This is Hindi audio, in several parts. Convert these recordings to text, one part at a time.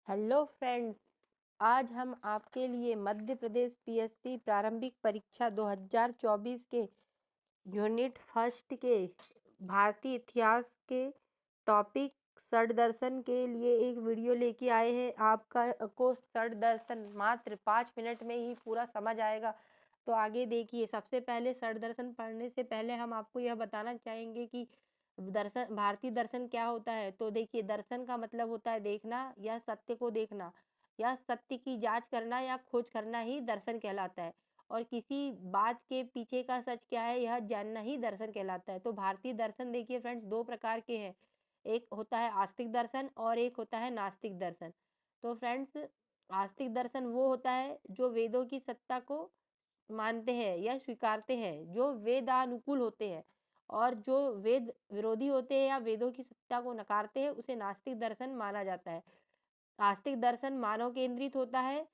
Hello friends. आज हम आपके लिए मध्य प्रदेश पीएससी प्रारंभिक परीक्षा 2024 के यूनिट फर्स्ट के भारतीय इतिहास के टॉपिक षड दर्शन के लिए एक वीडियो लेके आए हैं। आपका को षड दर्शन मात्र 5 मिनट में ही पूरा समझ आएगा। तो आगे देखिए, सबसे पहले षड दर्शन पढ़ने से पहले हम आपको यह बताना चाहेंगे कि दर्शन भारतीय दर्शन क्या होता है। तो देखिए, दर्शन का मतलब होता है देखना या सत्य को देखना या सत्य की जांच करना या खोज करना ही दर्शन कहलाता है। और किसी बात के पीछे का सच क्या है यह जानना ही दर्शन कहलाता है। तो भारतीय दर्शन देखिए फ्रेंड्स, दो प्रकार के हैं। एक होता है आस्तिक दर्शन और एक होता है नास्तिक दर्शन। तो फ्रेंड्स, आस्तिक दर्शन वो होता है जो वेदों की सत्ता को मानते हैं या स्वीकारते हैं, जो वेदानुकूल होते हैं। और जो वेद विरोधी होते हैं या वेदों की सत्ता को नकारते हैं उसे नास्तिक दर्शन माना जाता है। आस्तिक दर्शन मानव केंद्रित होता है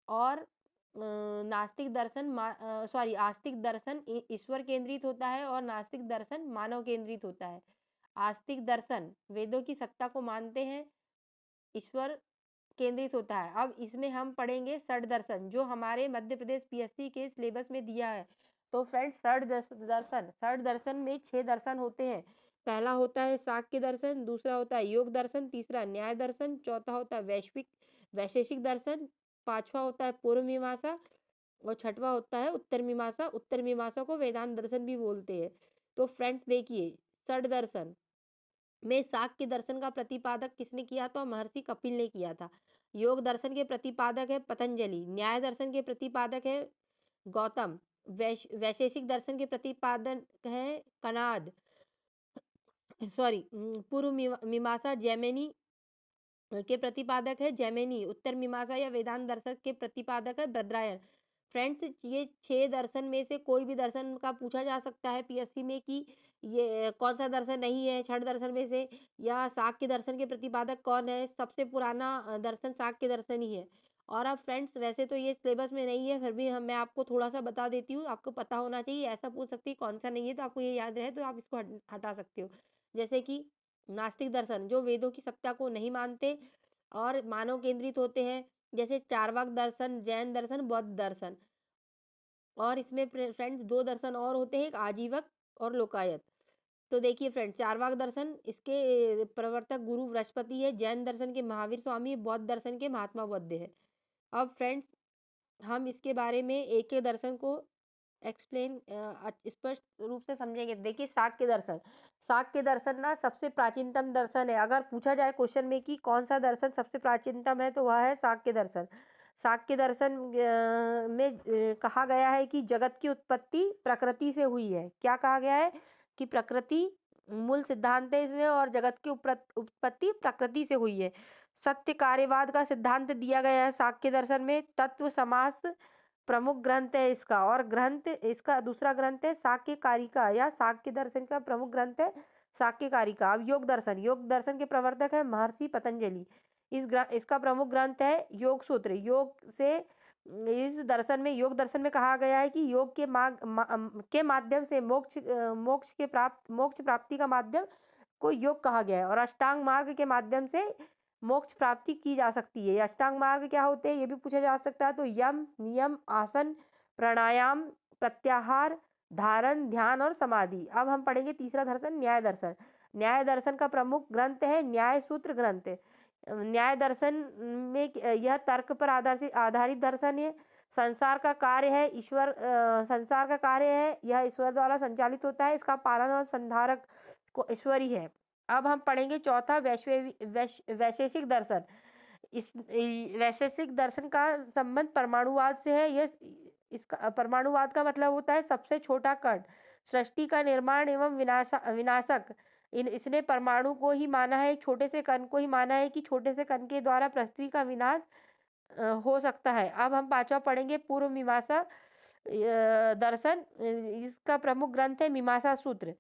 और नास्तिक दर्शन आस्तिक दर्शन ईश्वर केंद्रित होता है और नास्तिक दर्शन मानव केंद्रित होता है। आस्तिक दर्शन वेदों की सत्ता को मानते हैं, ईश्वर केंद्रित होता है। अब इसमें हम पढ़ेंगे षड दर्शन, जो हमारे मध्य प्रदेश पीएससी के सिलेबस में दिया है। तो फ्रेंड्स, षड दर्शन में 6 दर्शन होते हैं। पहला होता है सांख्य दर्शन, दूसरा होता है योग दर्शन, तीसरा न्याय दर्शन, चौथा होता है वैशेषिक दर्शन, पांचवा होता है पूर्व मीमांसा और छठवां होता है उत्तर मीमांसा। उत्तर मीमांसा को वेदांत दर्शन भी बोलते हैं। तो फ्रेंड्स देखिए, षड दर्शन में सांख्य दर्शन का प्रतिपादक किसने किया? तो महर्षि कपिल ने किया था। योग दर्शन के प्रतिपादक है पतंजलि। न्याय दर्शन के प्रतिपादक है गौतम। वैशेषिक दर्शन के प्रतिपादक है कणाद। पूर्व मीमांसा जैमिनी के प्रतिपादक है जैमिनी। उत्तर मीमांसा या वेदांत दर्शन के प्रतिपादक है बद्रायन। फ्रेंड्स, ये 6 दर्शन में से कोई भी दर्शन का पूछा जा सकता है पीएससी में कि ये कौन सा दर्शन नहीं है छठ दर्शन में से, या शाक्य दर्शन के प्रतिपादक कौन है। सबसे पुराना दर्शन शाक्य दर्शन ही है। और अब फ्रेंड्स, वैसे तो ये सिलेबस में नहीं है, फिर भी मैं आपको थोड़ा सा बता देती हूँ, आपको पता होना चाहिए। ऐसा पूछ सकती है कौन सा नहीं है, तो आपको ये याद रहे तो आप इसको हटा सकते हो। जैसे कि नास्तिक दर्शन, जो वेदों की सत्ता को नहीं मानते और मानव केंद्रित होते हैं, जैसे चारवाक दर्शन, जैन दर्शन, बौद्ध दर्शन। और इसमें फ्रेंड्स 2 दर्शन और होते हैं, एक आजीवक और लोकायत। तो देखिए फ्रेंड्स, चारवाक दर्शन इसके प्रवर्तक गुरु बृहस्पति है, जैन दर्शन के महावीर स्वामी है, बौद्ध दर्शन के महात्मा बुद्ध है। अब फ्रेंड्स, हम इसके बारे में एक एक दर्शन को एक्सप्लेन स्पष्ट रूप से समझेंगे। देखिए, शाक्य दर्शन ना सबसे प्राचीनतम दर्शन है। अगर पूछा जाए क्वेश्चन में कि कौन सा दर्शन सबसे प्राचीनतम है तो वह है शाक्य दर्शन। शाक्य दर्शन में कहा गया है कि जगत की उत्पत्ति प्रकृति से हुई है। क्या कहा गया है? कि प्रकृति मूल सिद्धांत है इसमें और जगत की उत्पत्ति प्रकृति से हुई है। सत्य कार्यवाद का सिद्धांत दिया गया है शाक्य दर्शन में। तत्व समास प्रमुख ग्रंथ है इसका, और ग्रंथ इसका दूसरा ग्रंथ है शाक्य कारिका, या शाक्य दर्शन का प्रमुख ग्रंथ है शाक्य कारिका। अब योग दर्शन के प्रवर्तक है महर्षि पतंजलि। इसका प्रमुख ग्रंथ है योग सूत्र। योग दर्शन में कहा गया है कि योग के माध्यम से मोक्ष प्राप्ति का माध्यम को योग कहा गया है, और अष्टांग मार्ग के माध्यम से मोक्ष प्राप्ति की जा सकती है। अष्टांग मार्ग क्या होते हैं ये भी पूछा जा सकता है। तो यम, नियम, आसन, प्राणायाम, प्रत्याहार, धारण, ध्यान और समाधि। अब हम पढ़ेंगे तीसरा दर्शन, न्याय दर्शन। न्याय दर्शन का प्रमुख ग्रंथ है न्याय सूत्र ग्रंथ। न्याय दर्शन में यह तर्क पर आधारित दर्शन है। संसार का कार्य है, यह ईश्वर द्वारा संचालित होता है। इसका पालन और संधारक को ईश्वर ही है। अब हम पढ़ेंगे चौथा वैशेषिक दर्शन। इस वैशेषिक दर्शन का संबंध परमाणुवाद से है। यह इसका परमाणुवाद का मतलब होता है सबसे छोटा कण, सृष्टि का निर्माण एवं विनाशक। इसने परमाणु को ही माना है, एक छोटे से कण को ही माना है कि छोटे से कण के द्वारा पृथ्वी का विनाश हो सकता है। अब हम पांचवा पढ़ेंगे पूर्व मीमांसा दर्शन। इसका प्रमुख ग्रंथ है मीमांसा सूत्र।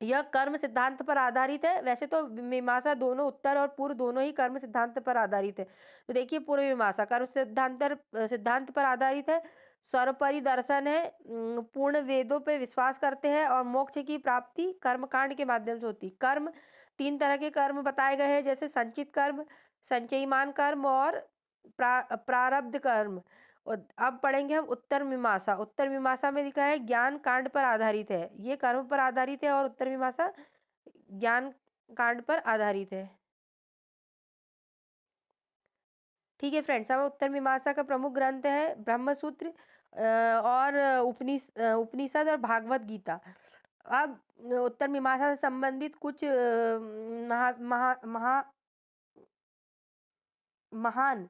यह कर्म सिद्धांत पर आधारित है। वैसे तो मीमांसा दोनों उत्तर और पूर्व दोनों ही कर्म सिद्धांत पर आधारित है। तो देखिए, पूर्व मीमांसा कर्म सिद्धांत पर आधारित है। सर्वोपरि दर्शन है, पूर्ण वेदों पे विश्वास करते हैं और मोक्ष की प्राप्ति कर्मकांड के माध्यम से होती। कर्म 3 तरह के कर्म बताए गए हैं, जैसे संचित कर्म, संचयमान कर्म और प्रारब्ध कर्म। अब पढ़ेंगे हम उत्तर मीमांसा। उत्तर मीमांसा में लिखा है ज्ञान कांड पर आधारित है, ये कर्म पर आधारित है, और उत्तर मीमांसा ज्ञान कांड पर आधारित है। ठीक है फ्रेंड्स, अब उत्तर मीमांसा का प्रमुख ग्रंथ है ब्रह्मसूत्र और उपनिषद और भागवत गीता। अब उत्तर मीमांसा से संबंधित कुछ महा महा महा महान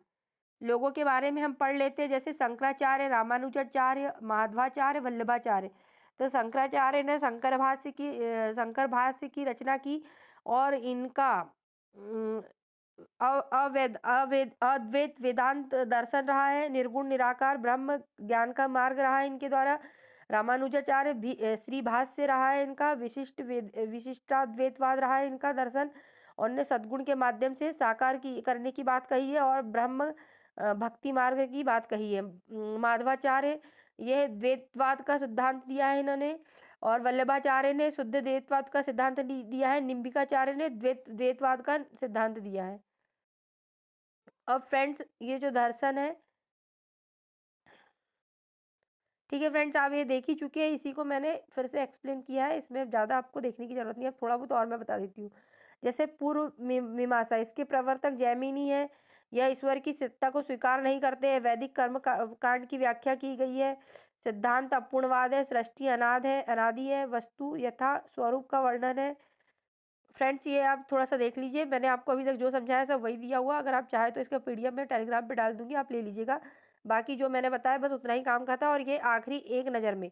लोगों के बारे में हम पढ़ लेते हैं, जैसे शंकराचार्य, रामानुजाचार्य, माधवाचार्य, वल्लभाचार्य। तो शंकराचार्य ने शंकर भाष्य की रचना की, और इनका अद्वैत वेदांत दर्शन रहा है। निर्गुण निराकार ब्रह्म ज्ञान का मार्ग रहा है इनके द्वारा। रामानुजाचार्य भी श्री भाष्य रहा है इनका। विशिष्टाद्वैतवाद रहा है इनका दर्शन। उन्होंने सद्गुण के माध्यम से साकार करने की बात कही है, और ब्रह्म भक्ति मार्ग की बात कही है। माधवाचार्य ये द्वैतवाद का सिद्धांत दिया है इन्होंने, और वल्लभाचार्य ने शुद्ध द्वैतवाद का सिद्धांत दिया है। निम्बिकाचार्य ने द्वैतवाद का सिद्धांत दिया है। अब फ्रेंड्स, ये जो दर्शन है, ठीक है फ्रेंड्स, आप ये देख ही चुके हैं, इसी को मैंने फिर से एक्सप्लेन किया है, इसमें ज़्यादा आपको देखने की जरूरत नहीं है। थोड़ा बहुत और मैं बता देती हूँ। जैसे पूर्व मीमांसा, इसके प्रवर्तक जैमिनी है। यह ईश्वर की सत्ता को स्वीकार नहीं करते हैं। वैदिक कर्म कांड की व्याख्या की गई है। सिद्धांत अपूर्णवाद है। सृष्टि अनादि है। वस्तु यथा स्वरूप का वर्णन है। फ्रेंड्स, ये आप थोड़ा सा देख लीजिए, मैंने आपको अभी तक जो समझाया सब वही दिया हुआ। अगर आप चाहे तो इसका पीडीएफ में टेलीग्राम पे डाल दूंगी, आप ले लीजिएगा। बाकी जो मैंने बताया बस उतना ही काम का था। और ये आखिरी एक नज़र में,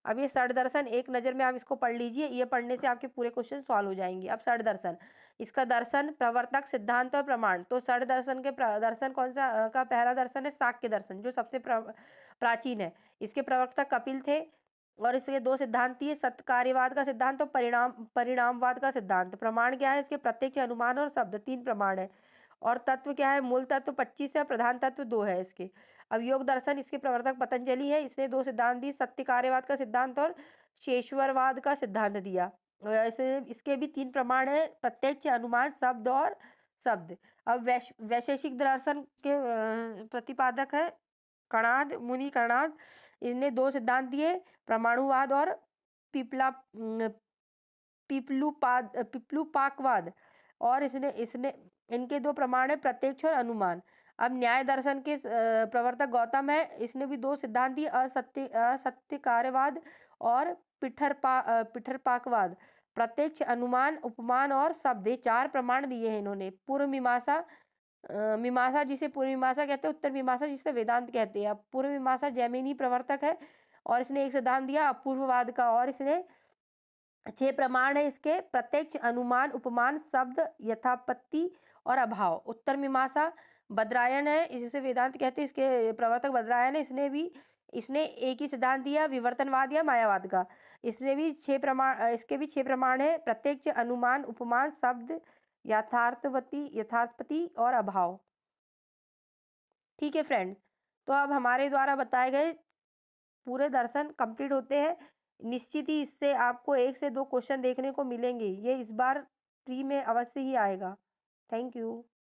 अब ये षड दर्शन एक नज़र में आप इसको पढ़ लीजिए। ये पढ़ने से आपके पूरे क्वेश्चन सॉल्व हो जाएंगे। अब षड दर्शन, इसका दर्शन, प्रवर्तक, सिद्धांत और प्रमाण। तो षड दर्शन के दर्शन कौन सा का पहला दर्शन है शाक्य दर्शन, जो सबसे प्राचीन है। इसके प्रवर्तक कपिल थे, और इसके दो सिद्धांत दिए, सत्य कार्यवाद का सिद्धांत और परिणामवाद का सिद्धांत। प्रमाण क्या है इसके? प्रत्यक्ष, अनुमान और शब्द, 3 प्रमाण है। और तत्व क्या है? मूल तत्व 25 है, प्रधान तत्व 2 है इसके। अब योग दर्शन, इसके प्रवर्तक पतंजलि है। इसने 2 सिद्धांत दिए, सत्य कार्यवाद का सिद्धांत और शेषवरवाद का सिद्धांत दिया। इसके भी 3 प्रमाण है, प्रत्यक्ष, अनुमान, शब्द और शब्द। अब वैशेषिक दर्शन के प्रतिपादक है कणाद, मुनि कणाद। इनने 2 सिद्धांत दिए, परमाणुवाद और पिपलुपाकवाद। और इसने इसने इनके 2 प्रमाण है, प्रत्यक्ष और अनुमान। अब न्याय दर्शन के प्रवर्तक गौतम है। इसने भी 2 सिद्धांत दिए, असत्य कार्यवाद और पिठरपाकवाद। प्रत्यक्ष, अनुमान, उपमान और शब्द, 4 प्रमाण दिए हैं इन्होंने। पूर्व मीमांसा, मीमांसा जिसे पूर्व मीमांसा कहते हैं, उत्तर मीमांसा जिसे वेदांत कहते हैं। अब पूर्व मीमांसा जैमिनी प्रवर्तक है, और इसने एक सिद्धांत दिया अपूर्ववाद का, और इसने 6 प्रमाण है इसके, प्रत्यक्ष, अनुमान, उपमान, शब्द, यथापत्ति और अभाव। उत्तर मीमांसा बद्रायन है, जिसे वेदांत कहते हैं, इसके प्रवर्तक बद्रायन है। इसने एक ही सिद्धांत दिया, विवर्तनवाद या मायावाद का। इसके भी 6 प्रमाण है, प्रत्यक्ष, अनुमान, उपमान, शब्द, यथार्थपति और अभाव। ठीक है फ्रेंड, तो अब हमारे द्वारा बताए गए पूरे दर्शन कंप्लीट होते हैं। निश्चित ही इससे आपको 1 से 2 क्वेश्चन देखने को मिलेंगे। ये इस बार प्री में अवश्य ही आएगा। Thank you.